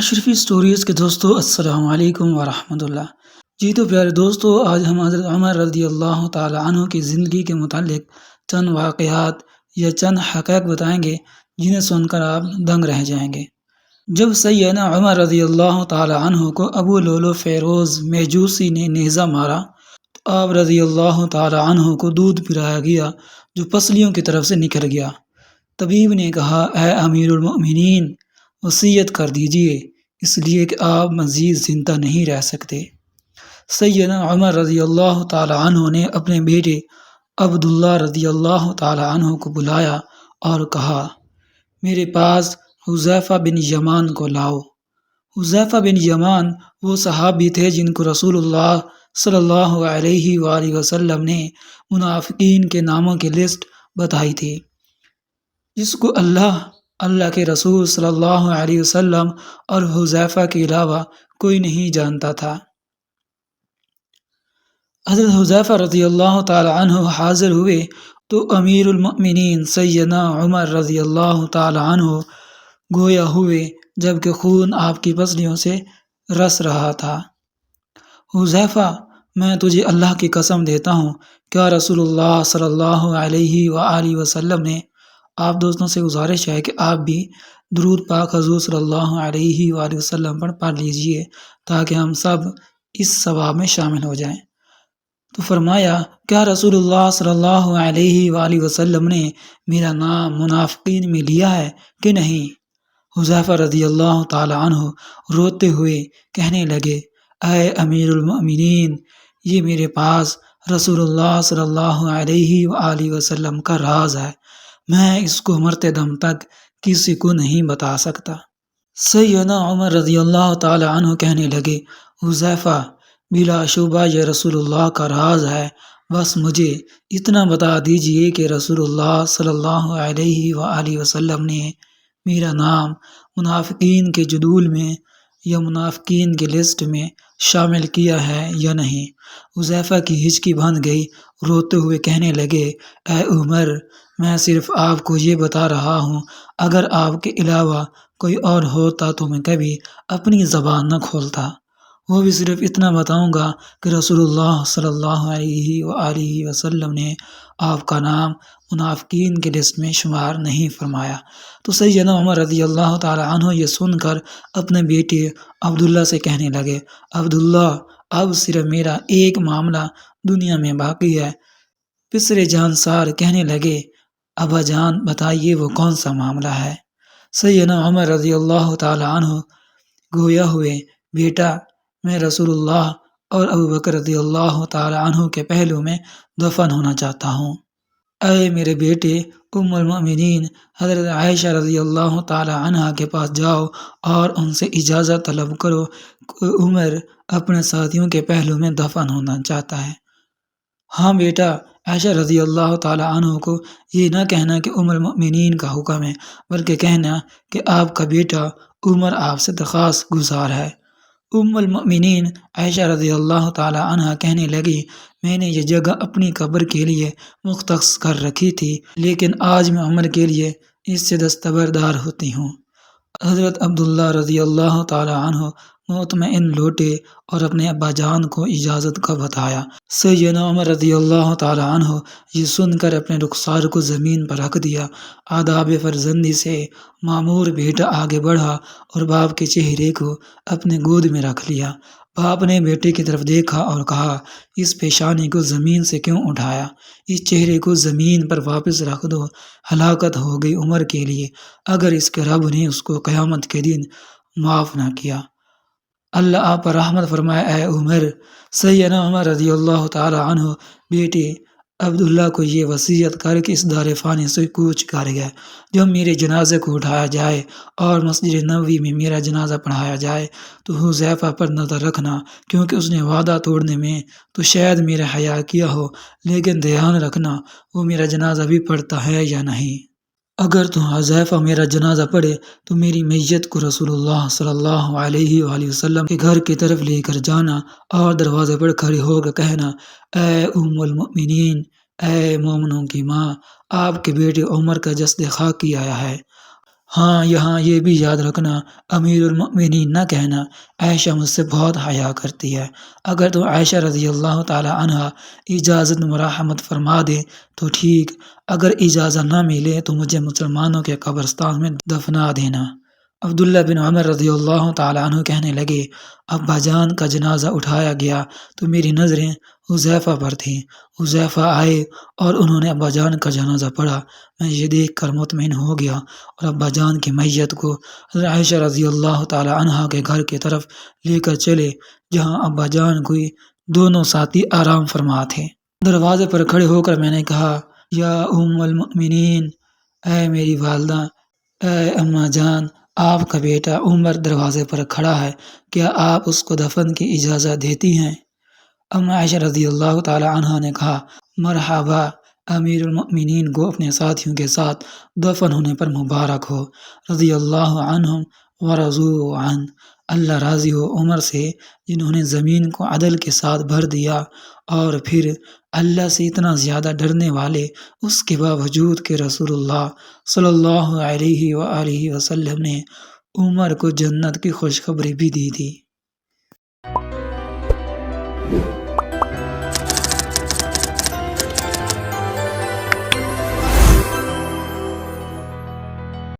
اشرفی stories کے دوستو السلام علیکم ورحمۃ اللہ۔ جی تو پیارے دوستو، آج ہم حضرت عمر رضی اللہ تعالی عنہ کی زندگی کے متعلق چند واقعات یا چند حقائق بتائیں گے جنہیں سن کر آپ دنگ رہ جائیں گے۔ جب سیدنا عمر رضی اللہ تعالی عنہ کو ابو لولو فیروز میجوسی نے نیزہ مارا تو آپ رضی اللہ تعالی عنہ کو دودھ پلایا گیا جو پسلیوں کی طرف سے نکل گیا۔ طبیب نے کہا، اے امیر المؤمنین، وصیت کر دیجیے، اس لیے کہ آپ مزید زندہ نہیں رہ سکتے۔ سیدنا عمر رضی اللہ تعالی عنہ نے اپنے بیٹے عبداللہ رضی اللہ تعالی عنہ کو بلایا اور کہا، میرے پاس حذیفہ بن یمان کو لاؤ۔ حذیفہ بن یمان وہ صحابی تھے جن کو رسول اللہ صلی اللہ علیہ وآلہ وسلم نے منافقین کے ناموں کی لسٹ بتائی تھی، جس کو اللہ کے رسول صلی اللہ علیہ وسلم اور حذیفہ کے علاوہ کوئی نہیں جانتا تھا۔ حضرت حذیفہ رضی اللہ تعالی عنہ حاضر ہوئے تو امیر المؤمنین سیدنا عمر رضی اللہ تعالی عنہ گویا ہوئے جبکہ خون آپ کی پسلیوں سے رس رہا تھا۔ حذیفہ، میں تجھے اللہ کی قسم دیتا ہوں، کیا رسول اللہ صلی اللہ علیہ وآلہ وسلم نے آپ دوستوں سے گزارش ہے کہ آپ بھی درود پاک حضور صلی اللہ علیہ وآلہ وسلم پر پڑھ لیجئے تاکہ ہم سب اس ثواب میں شامل ہو جائیں۔ تو فرمایا، کیا رسول اللہ صلی اللہ علیہ وآلہ وسلم نے میرا نام منافقین میں لیا ہے کہ نہیں؟ حذیفہ رضی اللہ تعالی عنہ روتے ہوئے کہنے لگے، اے امیر المؤمنین، یہ میرے پاس رسول اللہ صلی اللہ علیہ وآلہ وسلم کا راز ہے، میں اس کو مرتے دم تک کسی کو نہیں بتا سکتا۔ سیدنا عمر رضی اللہ تعالی عنہ کہنے لگے، حذیفہ، بلا شبہ یہ رسول اللہ کا راز ہے، بس مجھے اتنا بتا دیجئے کہ رسول اللہ صلی اللہ علیہ وآلہ وسلم نے میرا نام منافقین کے جدول میں یا منافقین کی لسٹ میں شامل کیا ہے یا نہیں۔ حذیفہ کی ہچکی بندھ گئی، روتے ہوئے کہنے لگے، اے عمر، میں صرف آپ کو یہ بتا رہا ہوں، اگر آپ کے علاوہ کوئی اور ہوتا تو میں کبھی اپنی زبان نہ کھولتا، وہ بھی صرف اتنا بتاؤں گا کہ رسول اللہ صلی اللہ علیہ وآلہ وسلم نے آپ کا نام منافقین کی لسٹ میں شمار نہیں فرمایا۔ تو سیدنا عمر رضی اللہ تعالی عنہ یہ سن کر اپنے بیٹے عبداللہ سے کہنے لگے، عبداللہ، اب صرف میرا ایک معاملہ دنیا میں باقی ہے۔ پسر جانسار کہنے لگے، ابا جان بتائیے وہ کون سا معاملہ ہے؟ سیدنا عمر رضی اللہ تعالی عنہ گویا ہوئے، بیٹا، میں رسول اللہ اور ابو بکر رضی اللہ تعالی عنہ کے پہلو میں دفن ہونا چاہتا ہوں۔ اے میرے بیٹے، ام المؤمنین حضرت عائشہ رضی اللہ تعالی عنہ کے پاس جاؤ اور ان سے اجازت طلب کرو کہ عمر اپنے ساتھیوں کے پہلو میں دفن ہونا چاہتا ہے۔ ہاں بیٹا، عائشہ رضی اللہ تعالی عنہ کو یہ نہ کہنا کہ ام المؤمنین کا حکم ہے، بلکہ کہنا کہ آپ کا بیٹا عمر آپ سے درخواست گزار ہے۔ ام المؤمنین عائشہ رضی اللہ تعالی عنہ کہنے لگی، میں نے یہ جگہ اپنی قبر کے لیے مختص کر رکھی تھی، لیکن آج میں عمر کے لیے اس سے دستبردار ہوتی ہوں۔ حضرت عبداللہ رضی اللہ تعالی عنہ مطمئن لوٹے اور اپنے ابا جان کو اجازت کا بتایا۔ سیدنا عمر رضی اللہ تعالی عنہ یہ سن کر اپنے رخسار کو زمین پر رکھ دیا، آداب فرزندی سے معمور بیٹا آگے بڑھا اور باپ کے چہرے کو اپنے گود میں رکھ لیا۔ باپ نے بیٹے کی طرف دیکھا اور کہا، اس پیشانی کو زمین سے کیوں اٹھایا؟ اس چہرے کو زمین پر واپس رکھ دو، ہلاکت ہو گئی عمر کے لیے اگر اس کے رب نے اس کو قیامت کے دن معاف نہ کیا۔ اللہ آپ پر رحمت فرمائے اے عمر۔ سیدنا عمر رضی اللہ تعالی عنہ بیٹے عبداللہ کو یہ وصیت کر کے اس دار فانی سے کوچ کر گئے، جب میرے جنازے کو اٹھایا جائے اور مسجد نبوی میں میرا جنازہ پڑھایا جائے تو حذیفہ پر نظر رکھنا، کیونکہ اس نے وعدہ توڑنے میں تو شاید میرا حیا کیا ہو، لیکن دھیان رکھنا وہ میرا جنازہ بھی پڑھتا ہے یا نہیں۔ اگر تو حذیفہ میرا جنازہ پڑھے تو میری میت کو رسول اللہ صلی اللہ علیہ وآلہ وسلم کے گھر کی طرف لے کر جانا اور دروازے پر کھڑے ہو کر کہنا، اے ام المؤمنین، اے مومنوں کی ماں، آپ کے بیٹے عمر کا جسد خاکی آیا ہے۔ ہاں یہاں یہ بھی یاد رکھنا، امیر المؤمنین نہ کہنا عائشہ مجھ سے بہت حیا کرتی ہے۔ اگر تو عائشہ رضی اللہ تعالی عنہا اجازت مراحمت فرما دے تو ٹھیک، اگر اجازت نہ ملے تو مجھے مسلمانوں کے قبرستان میں دفنا دینا۔ عبداللہ بن عمر رضی اللہ تعالیٰ عنہ کہنے لگے، ابا جان کا جنازہ اٹھایا گیا تو میری نظریں حذیفہ پر تھیں۔ حذیفہ آئے اور انہوں نے ابا جان کا جنازہ پڑھا۔ میں یہ دیکھ کر مطمئن ہو گیا اور ابا جان کی میت کو حضرت عائشہ رضی اللہ تعالیٰ عنہا کے گھر کی طرف لے کر چلے، جہاں ابا جان کوئی دونوں ساتھی آرام فرما تھے۔ دروازے پر کھڑے ہو کر میں نے کہا، یا ام المؤمنین، اے میری والدہ، اے اماں جان، آپ کا بیٹا عمر دروازے پر کھڑا ہے، کیا آپ اس کو دفن کی اجازت دیتی ہیں؟ اما عائشہ رضی اللہ تعالی عنہا نے کہا، مرحبا، امیر المؤمنین کو اپنے ساتھیوں کے ساتھ دفن ہونے پر مبارک ہو، رضی اللہ عنہم ورضوا عنہ، اللہ راضی ہو عمر سے جنہوں نے زمین کو عدل کے ساتھ بھر دیا، اور پھر اللہ سے اتنا زیادہ ڈرنے والے، اس کے باوجود کہ رسول اللہ صلی اللہ علیہ وآلہ وسلم نے عمر کو جنت کی خوشخبری بھی دی تھی۔